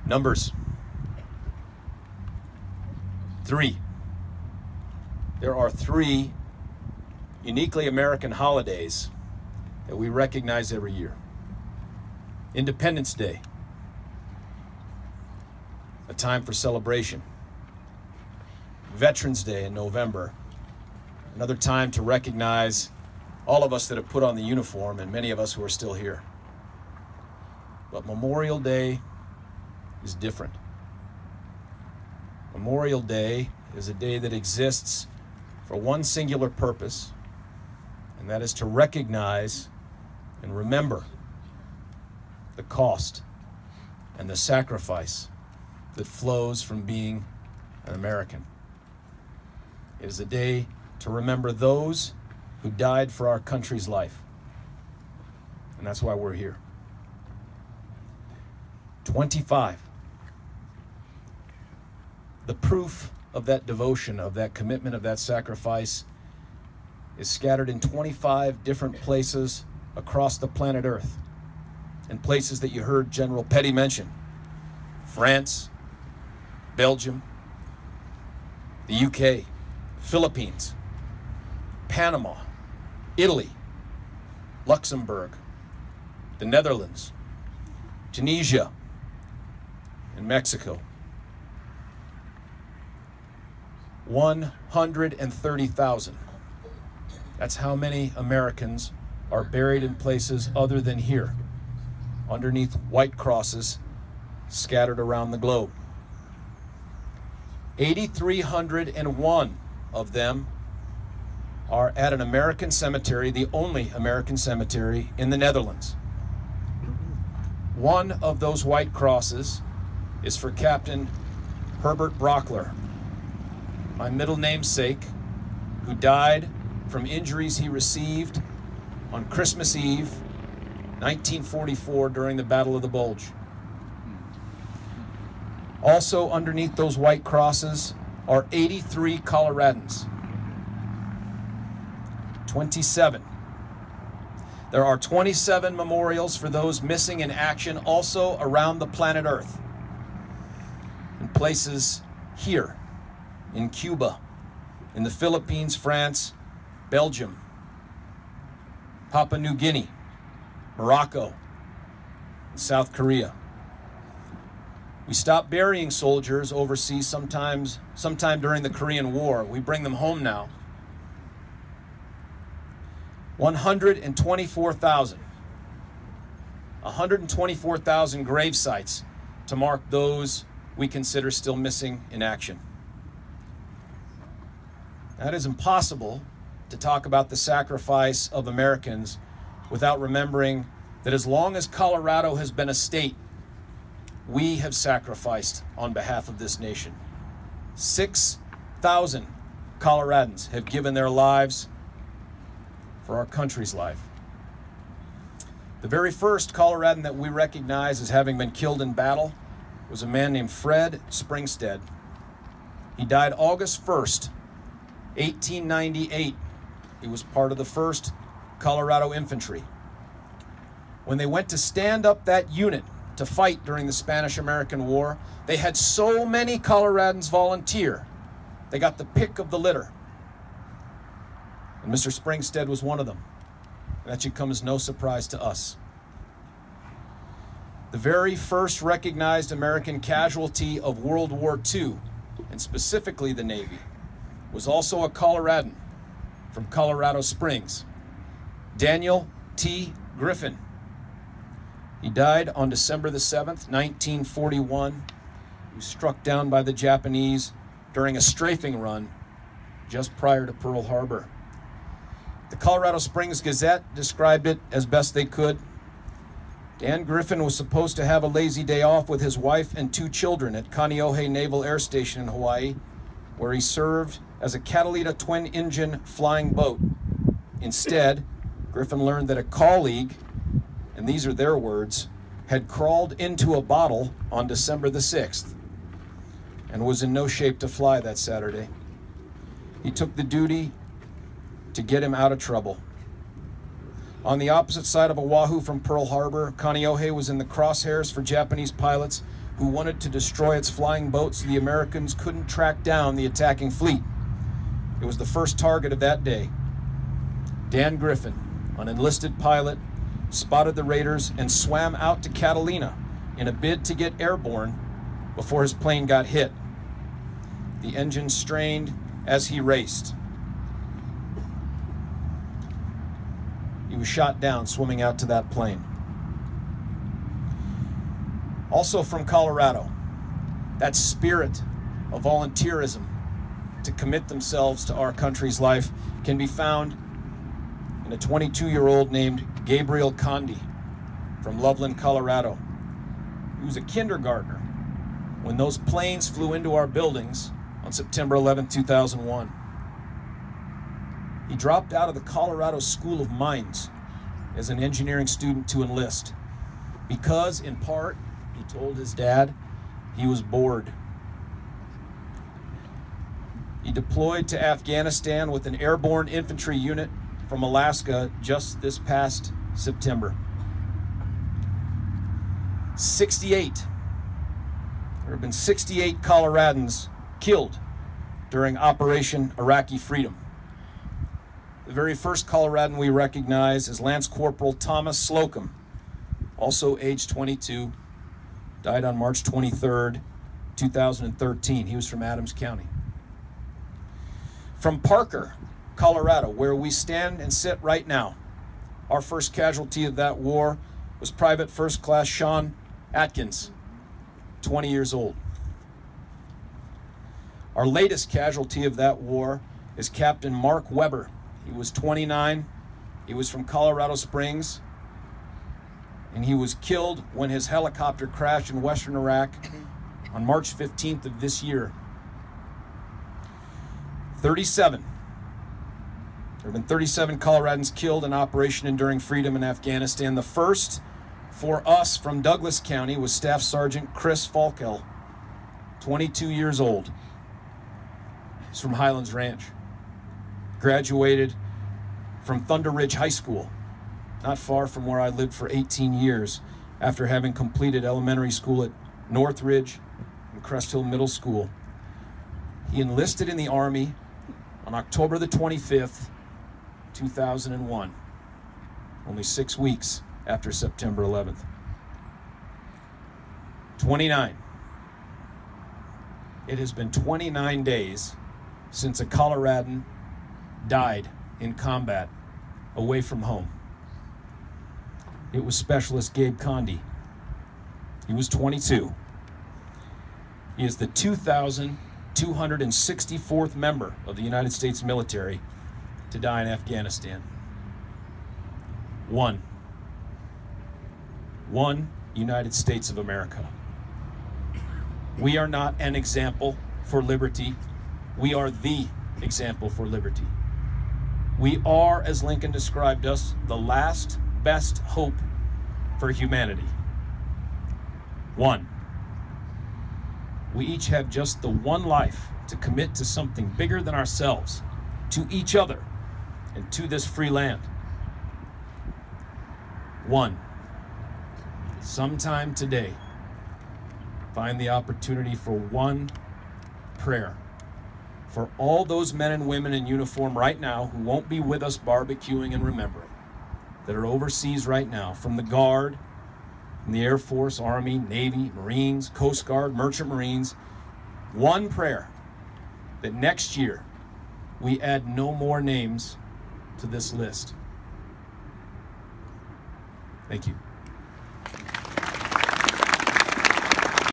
Numbers 3. There are 3 uniquely American holidays that we recognize every year. Independence Day, a time for celebration. Veterans Day in November, another time to recognize all of us that have put on the uniform and many of us who are still here. But Memorial Day is different. Memorial Day is a day that exists for one singular purpose, and that is to recognize and remember the cost and the sacrifice that flows from being an American. It is a day to remember those who died for our country's life, and that's why we're here. 25. The proof of that devotion, of that commitment, of that sacrifice is scattered in 25 different places across the planet Earth, and places that you heard General Petty mention: France, Belgium, the UK, Philippines, Panama, Italy, Luxembourg, the Netherlands, Tunisia, and Mexico. 130,000. That's how many Americans are buried in places other than here, underneath white crosses scattered around the globe. 8,301 of them are at an American cemetery, the only American cemetery in the Netherlands. One of those white crosses is for Captain Herbert Brockler, my middle namesake, who died from injuries he received on Christmas Eve, 1944, during the Battle of the Bulge. Also underneath those white crosses are 83 Coloradans. 27. There are 27 memorials for those missing in action also around the planet Earth, in places here, in Cuba, in the Philippines, France, Belgium, Papua New Guinea, Morocco, and South Korea. We stopped burying soldiers overseas sometime during the Korean War. We bring them home now. 124,000 grave sites to mark those we consider still missing in action. Now, it is impossible to talk about the sacrifice of Americans without remembering that as long as Colorado has been a state, we have sacrificed on behalf of this nation. 6,000 Coloradans have given their lives for our country's life. The very first Coloradan that we recognize as having been killed in battle was a man named Fred Springstead. He died August 1st, 1898. He was part of the 1st Colorado Infantry. When they went to stand up that unit to fight during the Spanish-American War, they had so many Coloradans volunteer, they got the pick of the litter. And Mr. Springstead was one of them. And that should come as no surprise to us. The very first recognized American casualty of World War II, and specifically the Navy, was also a Coloradan from Colorado Springs, Daniel T. Griffin. He died on December the 7th, 1941. He was struck down by the Japanese during a strafing run just prior to Pearl Harbor. The Colorado Springs Gazette described it as best they could. Dan Griffin was supposed to have a lazy day off with his wife and 2 children at Kaneohe Naval Air Station in Hawaii, where he served as a Catalina twin-engine flying boat. Instead, Griffin learned that a colleague, and these are their words, had crawled into a bottle on December the 6th and was in no shape to fly that Saturday. He took the duty to get him out of trouble. On the opposite side of Oahu from Pearl Harbor, Kaneohe was in the crosshairs for Japanese pilots who wanted to destroy its flying boat so the Americans couldn't track down the attacking fleet. It was the first target of that day. Dan Griffin, an enlisted pilot, spotted the raiders and swam out to Catalina in a bid to get airborne before his plane got hit. The engine strained as he raced. He was shot down swimming out to that plane. Also from Colorado, that spirit of volunteerism to commit themselves to our country's life can be found in a 22-year-old named Gabriel Condi from Loveland, Colorado. He was a kindergartner when those planes flew into our buildings on September 11, 2001. He dropped out of the Colorado School of Mines as an engineering student to enlist because, in part, he told his dad he was bored. He deployed to Afghanistan with an airborne infantry unit from Alaska just this past September. 68. There have been 68 Coloradans killed during Operation Iraqi Freedom. The very first Coloradan we recognize is Lance Corporal Thomas Slocum, also age 22, died on March 23rd, 2013. He was from Adams County. From Parker, Colorado, where we stand and sit right now, our first casualty of that war was Private First Class Sean Atkins, 20 years old. Our latest casualty of that war is Captain Mark Weber. He was 29. He was from Colorado Springs, and he was killed when his helicopter crashed in western Iraq on March 15th of this year. 37. There have been 37 Coloradans killed in Operation Enduring Freedom in Afghanistan. The first for us from Douglas County was Staff Sergeant Chris Falkel, 22 years old. He's from Highlands Ranch. Graduated from Thunder Ridge High School, not far from where I lived for 18 years, after having completed elementary school at Northridge and Crest Hill Middle School. He enlisted in the Army on October the 25th, 2001, only 6 weeks after September 11th. 29. It has been 29 days since a Coloradan died in combat away from home. It was Specialist Gabe Condi. He was 22. He is the 2,264th member of the United States military to die in Afghanistan. One United States of America. We are not an example for liberty. We are the example for liberty. We are, as Lincoln described us, the last best hope for humanity. One. We each have just the one life to commit to something bigger than ourselves, to each other, and to this free land. One. Sometime today, find the opportunity for one prayer for all those men and women in uniform right now who won't be with us barbecuing and remembering, that are overseas right now, from the Guard, from the Air Force, Army, Navy, Marines, Coast Guard, Merchant Marines. One prayer that next year we add no more names to this list. Thank you.